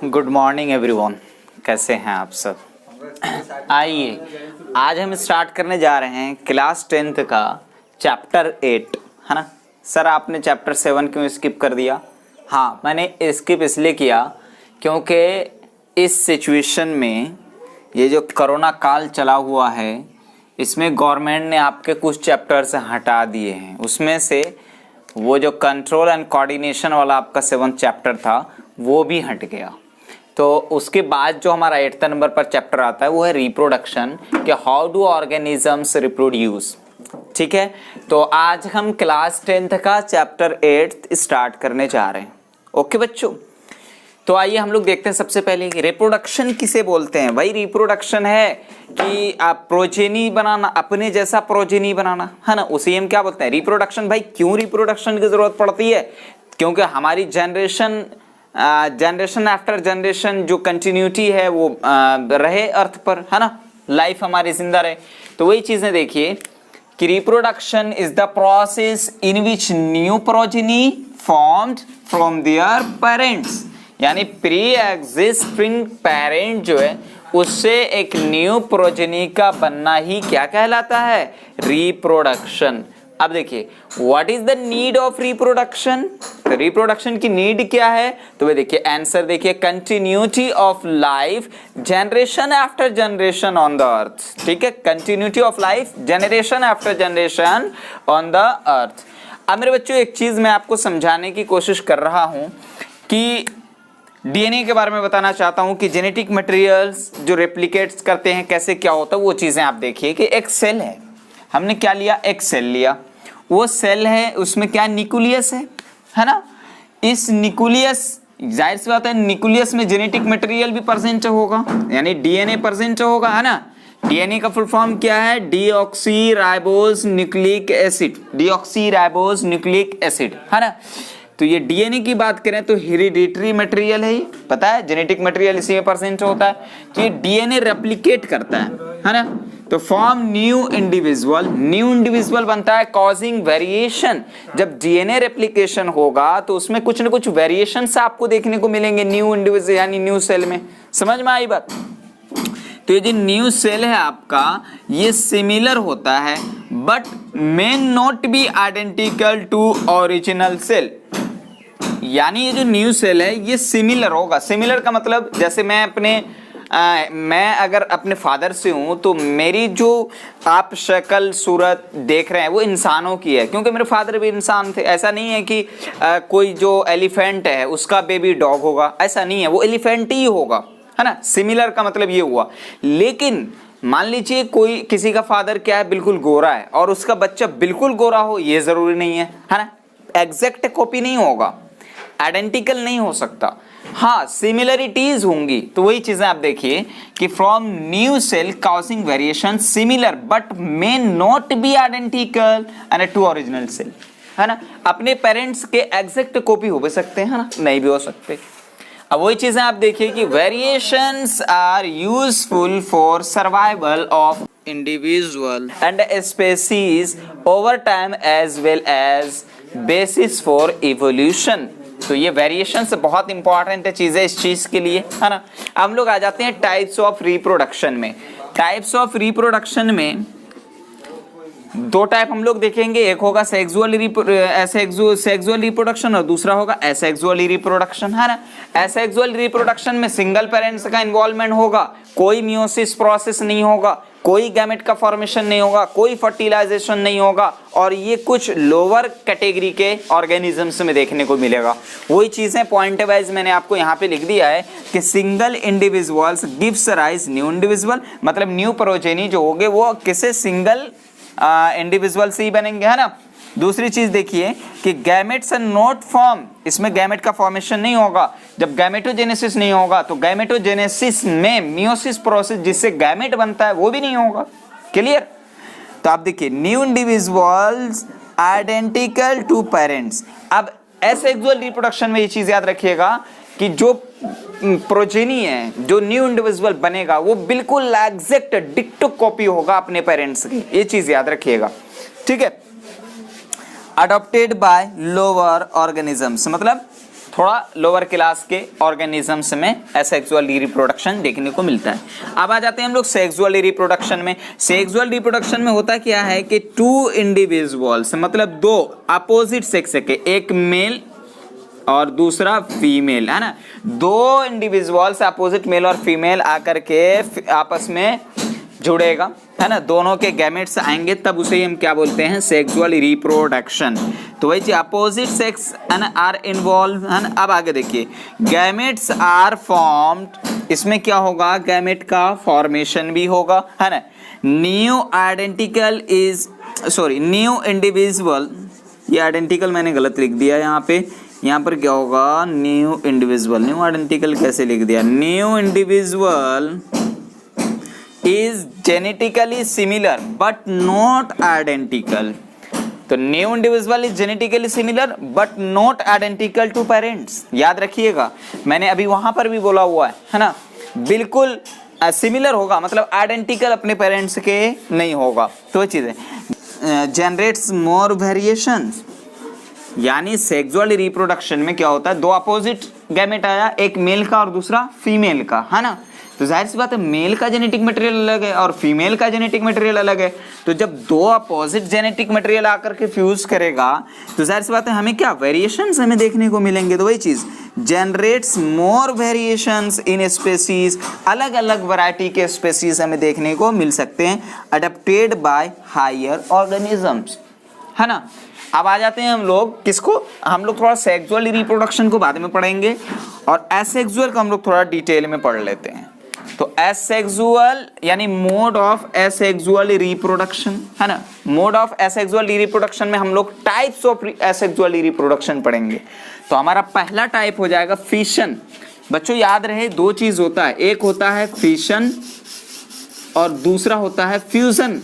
Good morning everyone, कैसे हैं आप सब। आइए आज हम स्टार्ट करने जा रहे हैं क्लास 10th का चैप्टर 8, है ना। सर आपने चैप्टर 7 क्यों स्किप कर दिया? हाँ, मैंने स्किप इसलिए किया क्योंकि इस सिचुएशन में ये जो कोरोना काल चला हुआ है इसमें गवर्नमेंट ने आपके कुछ चैप्टर्स हटा दिए हैं। उसमें से वो जो कंट्रोल एंड कोऑर्डिनेशन वाला आपका 7th चैप्टर था वो भी हट गया। तो उसके बाद जो हमारा 8th नंबर पर चैप्टर आता है वो है रिप्रोडक्शन, कि हाउ डू ऑर्गेनिजम्स रिप्रोड्यूस। ठीक है, तो आज हम क्लास 10th का चैप्टर 8 स्टार्ट करने जा रहे हैं। ओके बच्चों, तो आइए हम लोग देखते हैं सबसे पहले रिप्रोडक्शन किसे बोलते हैं। भाई रिप्रोडक्शन है कि आप प्रोजेनी बनाना, अपने जैसा प्रोजेनी बनाना, है ना, उसे हम क्या बोलते हैं रिप्रोडक्शन। भाई क्यों रिप्रोडक्शन की जरूरत पड़ती है? क्योंकि हमारी जनरेशन आफ्टर जनरेशन जो कंटिन्यूटी है वो रहे अर्थ पर, है ना, लाइफ हमारी जिंदा रहे। तो वही चीजें देखिए कि reproduction is the process in which new progeny formed from their parents, यानी प्री एग्जिस्टिंग पेरेंट जो है उससे एक न्यू प्रोजेनी का बनना ही क्या कहलाता है? रिप्रोडक्शन। अब देखिए what is the need of reproduction. तो रिप्रोडक्शन की नीड क्या है? तो वे देखिए आंसर देखिए, continuity of life generation after generation on the earth. ठीक है, continuity of life generation after generation on the earth. अब मेरे बच्चों एक चीज मैं आपको समझाने की कोशिश कर रहा हूं कि डीएनए के बारे में बताना चाहता हूं कि जेनेटिक मटेरियल्स जो रेप्लिकेट्स करते हैं कैसे क्या होता है वो चीजें आप देखिए कि एक सेल है, हमने क्या लिया? एक सेल लिया। वो सेल है उसमें क्या न्यूक्लियस है ना। इस न्यूक्लियस, जाहिर सी बात है न्यूक्लियस में जेनेटिक मटेरियल भी प्रेजेंट होगा, यानी डीएनए प्रेजेंट होगा, है ना। डीएनए का फुल फॉर्म क्या है? Deoxy ribose nucleic acid, deoxy ribose nucleic acid, है ना। तो ये डीएनए की बात करें तो हेरिडिटरी मटेरियल है, पता है, जेनेटिक मटेरियल इसी में प्रेजेंट होता है। तो ये डीएनए रेप्लिकेट करता है ना। तो फॉर्म न्यू इंडिविजुअल बनता है कॉजिंग वेरिएशन। जब डीएनए रेप्लिकेशन होगा तो उसमें कुछ ना कुछ वेरिएशंस आपको देखने को मिलेंगे न्यू इंडिविजुअल यानी न्यू सेल में। समझ में आई बात? तो ये जो न्यू सेल है आपका ये सिमिलर होता है but may not be identical to original cell, यानी ये जो न्यू सेल है ये सिमिलर होगा। सिमिलर का मतलब जैसे मैं अगर अपने फादर से हूं तो मेरी जो आप शक्ल सूरत देख रहे हैं वो इंसानों की है, क्योंकि मेरे फादर भी इंसान थे। ऐसा नहीं है कि कोई जो एलिफेंट है उसका बेबी डॉग होगा, ऐसा नहीं है, वो एलिफेंट ही होगा, है ना। सिमिलर का मतलब ये हुआ। लेकिन मान लीजिए कोई किसी का फादर क्या है, बिल्कुल गोरा है और उसका बच्चा बिल्कुल गोरा हो, ये जरूरी नहीं है ना। एग्जैक्ट कॉपी नहीं होगा, आइडेंटिकल नहीं हो सकता, हाँ सिमिलरिटीज होंगी। तो वही चीजें आप देखिए कि from new cell causing variation similar but may not be identical and to original cell, है ना। अपने पेरेंट्स के एग्जैक्ट कॉपी हो भी सकते हैं ना, नहीं भी हो सकते। अब वही चीजें आप देखिए कि variations are useful for survival of individual and species over time as well as basis for evolution. तो ये वेरिएशंस बहुत इंपॉर्टेंट चीज है इस चीज के लिए, है ना। हम लोग आ जाते हैं टाइप्स ऑफ रिप्रोडक्शन में। टाइप्स ऑफ रिप्रोडक्शन में दो टाइप हम लोग देखेंगे, एक होगा सेक्सुअल रिप्रोडक्शन और दूसरा होगा एसेक्सुअल रिप्रोडक्शन, है ना। एसेक्सुअल रिप्रोडक्शन में सिंगल पेरेंट्स का इन्वॉल्वमेंट होगा, कोई मियोसिस प्रोसेस नहीं होगा, कोई गैमेट का फॉर्मेशन नहीं होगा, कोई फर्टिलाइजेशन नहीं होगा, और ये कुछ लोअर कैटेगरी के ऑर्गेनिजम्स में देखने को मिलेगा। वही चीजें पॉइंट वाइज मैंने आपको यहाँ पे लिख दिया है कि single individuals gives rise new individual, मतलब न्यू प्रोजेनी जो होंगे वो किसे सिंगल इंडिविजुअल से ही बनेंगे, है ना। दूसरी चीज देखिए कि गैमेट्स आर नॉट फॉर्म, इसमें गैमेट का फॉर्मेशन नहीं होगा। जब गैमेटोजेनेसिस नहीं होगा तो गैमेटोजेनेसिस में मियोसिस प्रोसेस जिससे गैमेट बनता है वो भी नहीं होगा। क्लियर? तो आप देखिए new individuals identical to parents. अब एसेक्सुअल रिप्रोडक्शन में ये चीज याद रखिएगा कि जो प्रोजेनी है, जो न्यू इंडिविजुअल बनेगा वो बिल्कुल एग्जैक्ट डिक्टो कॉपी होगा अपने पेरेंट्स की, ये चीज याद रखिएगा। ठीक है, अडॉप्टेड बाय लोअर ऑर्गेनिजम्स, मतलब थोड़ा लोअर क्लास के ऑर्गेनिजम्स में एसेक्सुअल रिप्रोडक्शन देखने को मिलता है। अब आ जाते हैं हम लोग सेक्सुअल रिप्रोडक्शन में। सेक्सुअल रिप्रोडक्शन में होता क्या है कि टू इंडिविजुअल्स, मतलब दो अपोजिट सेक्स के, एक मेल और दूसरा फीमेल, है ना, दो इंडिविजुअल्स अपोजिट मेल और फीमेल आकर के आपस में जुड़ेगा, है ना, दोनों के गैमेट्स आएंगे, तब उसे हम क्या बोलते हैं, सेक्सुअल रिप्रोडक्शन। तो वही चीज अपोजिट सेक्स आर इन्वॉल्व, है ना। अब आगे देखिए, गैमेट्स आर फॉर्म्ड, इसमें क्या होगा, गैमेट का फॉर्मेशन भी होगा, है ना। न्यू इंडिविजुअल, ये आइडेंटिकल मैंने गलत लिख दिया यहाँ पे, यहाँ पर क्या होगा, न्यू इंडिविजुअल, न्यू आइडेंटिकल कैसे लिख दिया, new individual is genetically similar but not identical। तो new individual is genetically similar but not identical to parents. याद रखिएगा, मैंने अभी वहां पर भी बोला हुआ है ना, बिल्कुल सिमिलर होगा, मतलब आइडेंटिकल अपने पेरेंट्स के नहीं होगा। तो चीज है जनरेट्स मोर वेरिएशंस, यानी सेक्सुअल रिप्रोडक्शन में क्या होता है, दो अपोजिट गैमेट आया, एक मेल का और दूसरा फीमेल का, है ना। तो जाहिर सी बात है मेल का जेनेटिक मटेरियल अलग है और फीमेल का जेनेटिक मटेरियल अलग है। तो जब दो अपोजिट जेनेटिक मटेरियल आकर के फ्यूज करेगा तो जाहिर सी बात है हमें क्या वेरिएशंस हमें देखने को मिलेंगे। तो वही चीज generates more variations in species, अलग अलग वैरायटी के स्पेसीज हमें देखने को मिल सकते हैं अडेप्टेड बाय हायर ऑर्गेनिजम्स, है ना। अब आ जाते हैं हम लोग किसको, हम लोग थोड़ा सेक्सुअल रिप्रोडक्शन को बाद में पढ़ेंगे और एसेक्सुअल को हम लोग थोड़ा डिटेल में पढ़ लेते हैं। तो एसेक्सुअल यानी मोड ऑफ एसेक्सुअल रिप्रोडक्शन, है ना। मोड ऑफ एसेक्सुअल रिप्रोडक्शन में हम लोग टाइप्स ऑफ एसेक्सुअल रिप्रोडक्शन पढ़ेंगे। तो हमारा पहला टाइप हो जाएगा फिशन। बच्चों याद रहे दो चीज होता है, एक होता है फिशन और दूसरा होता है फ्यूजन।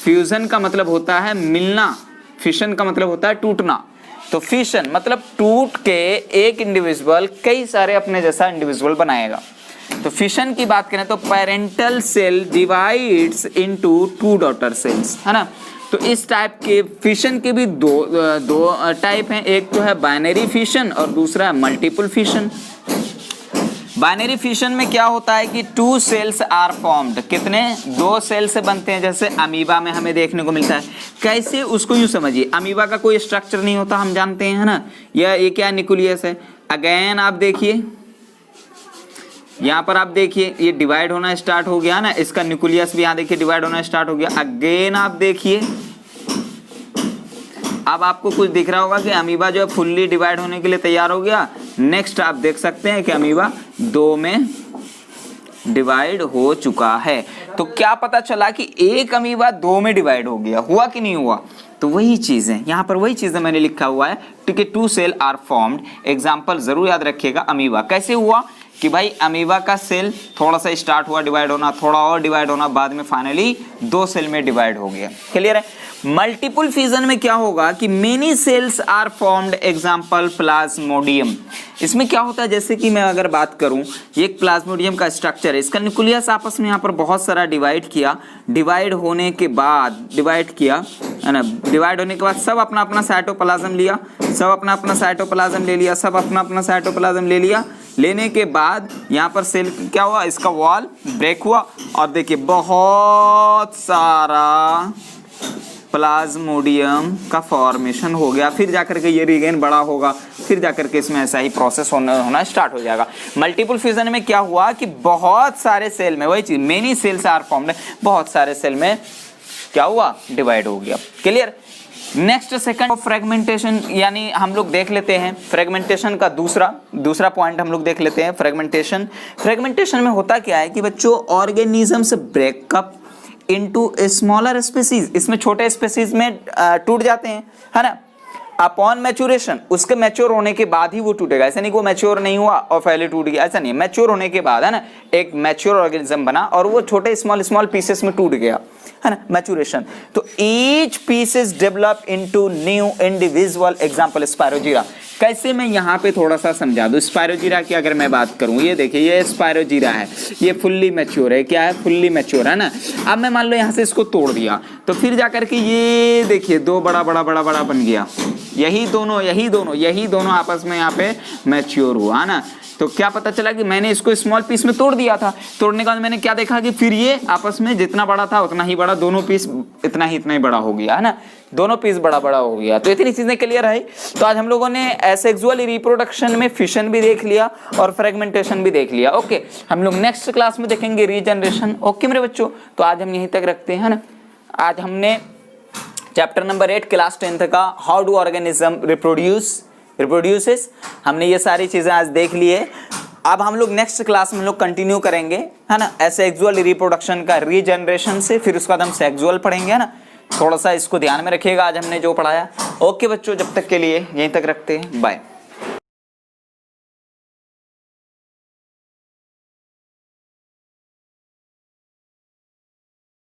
फ्यूजन का मतलब होता है मिलना, फिशन का मतलब होता है टूटना। तो फिशन मतलब टूट के एक इंडिविजुअल कई सारे अपने जैसा इंडिविजुअल बनाएगा। तो फिशन की बात करें तो parental cell divides into two daughter cells, है ना। तो इस टाइप के फिशन के भी दो टाइप हैं, एक तो है बाइनरी फिशन और दूसरा है मल्टीपल फिशन। बाइनरी फिशन में क्या होता है कि टू सेल्स आर फॉर्म्ड, कितने, दो सेल से बनते हैं, जैसे अमीबा में हमें देखने को मिलता है। कैसे, उसको यूं समझिए, अमीबा का कोई स्ट्रक्चर नहीं होता, हम जानते हैं, है ना। ये क्या न्यूक्लियस है। अगेन आप देखिए यहाँ पर, आप देखिए ये डिवाइड होना स्टार्ट हो गया ना, इसका न्यूक्लियस भी यहाँ देखिए डिवाइड होना स्टार्ट हो गया। अगेन आप देखिए, अब आपको कुछ दिख रहा होगा कि अमीबा जो है फुल्ली डिवाइड होने के लिए तैयार हो गया। नेक्स्ट आप देख सकते हैं कि अमीबा दो में डिवाइड हो चुका है। तो क्या पता चला कि एक अमीबा दो में डिवाइड हो गया, हुआ कि नहीं हुआ। तो वही चीज है यहाँ पर, वही चीज मैंने लिखा हुआ है, ठीक है, two cell are formed. Example जरूर याद रखिएगा, अमीबा कैसे हुआ कि भाई अमीबा का सेल थोड़ा सा स्टार्ट हुआ डिवाइड होना, थोड़ा और डिवाइड होना, बाद में फाइनली दो सेल में डिवाइड हो गया। क्लियर है। मल्टीपल फिजन में क्या होगा कि many cells are formed, example plasmodium. इसमें क्या होता है, जैसे कि मैं अगर बात करूं, ये एक प्लाज्मोडियम का स्ट्रक्चर है, इसका न्यूक्लियस आपस में यहाँ पर बहुत सारा डिवाइड किया, डिवाइड होने के बाद डिवाइड किया, है ना, डिवाइड होने के बाद सब अपना अपना साइटोप्लाज्म लिया, सब अपना अपना साइटोप्लाज्म ले लिया, सब अपना अपना साइटोप्लाज्म ले लिया। लेने के बाद यहाँ पर सेल क्या हुआ, इसका वॉल ब्रेक हुआ और देखिए बहुत सारा प्लाज्मोडियम का फॉर्मेशन हो गया। फिर जाकर के ये रीगेन बड़ा होगा, फिर जाकर के इसमें ऐसा ही प्रोसेस होना स्टार्ट हो जाएगा। मल्टीपल फ्यूजन में क्या हुआ कि बहुत सारे सेल में, वही चीज मेनी सेल्स आर फॉर्म्ड, बहुत सारे सेल में क्या हुआ, डिवाइड हो गया। क्लियर। नेक्स्ट सेकंड फ्रेगमेंटेशन, यानी हम लोग देख लेते हैं फ्रेगमेंटेशन का दूसरा पॉइंट हम लोग देख लेते हैं। फ्रेगमेंटेशन में होता क्या है कि बच्चों organisms breakup into smaller species, इसमें छोटे स्पीसीज में टूट जाते हैं, है ना। अपॉन मैच्योरेशन, उसके मैच्योर होने के बाद ही वो टूटेगा, ऐसा नहीं कि वो मैच्योर नहीं हुआ और पहले टूट गया, ऐसा नहीं है। मैच्योर होने के बाद, है ना, एक मैच्योर ऑर्गेनिज्म बना और वो छोटे स्मॉल पीसेस में टूट गया, है ना, मैच्योरेशन। तो each pieces develop into new individual, example spirogyra. कैसे, मैं यहाँ पे थोड़ा सा समझा दूं। स्पायरोजीरा की अगर मैं बात करूँ, ये देखिए ये स्पायरोजीरा है, ये फुल्ली मैच्योर है, क्या है, फुल्ली मैच्योर है ना। अब मैं मान लो यहाँ से इसको तोड़ दिया, तो फिर जाकर के ये देखिए दो बड़ा बड़ा बड़ा बड़ा बन गया, यही दोनों आपस में यहाँ पे मैच्योर हुआ है ना। तो क्या पता चला कि मैंने इसको स्मॉल पीस में तोड़ दिया था, तोड़ने के बाद मैंने क्या देखा कि फिर ये आपस में जितना बड़ा था उतना ही बड़ा, दोनों पीस इतना ही बड़ा हो गया है ना, दोनों पीस बड़ा बड़ा हो गया। तो इतनी चीजें क्लियर है। तो आज हम लोगों ने एसेक्सुअल रिप्रोडक्शन में फिशन भी देख लिया और फ्रेगमेंटेशन भी देख लिया। ओके, हम लोग नेक्स्ट क्लास में देखेंगे रीजनरेशन। ओके मेरे बच्चों, तो आज हम यहीं तक रखते हैं ना। आज हमने चैप्टर नंबर 8 क्लास 10th का हाउ डू ऑर्गेनिज्म रिप्रोड्यूसेस, हमने ये सारी चीजें आज देख लिए। अब हम लोग नेक्स्ट क्लास में लोग कंटिन्यू करेंगे है ना, एसेक्सुअल रिप्रोडक्शन का रीजनरेशन से, फिर उसके बाद हम सेक्सुअल पढ़ेंगे है ना। थोड़ा सा इसको ध्यान में रखिएगा आज हमने जो पढ़ाया। ओके बच्चों, जब तक के लिए यहीं तक रखते हैं, बाय।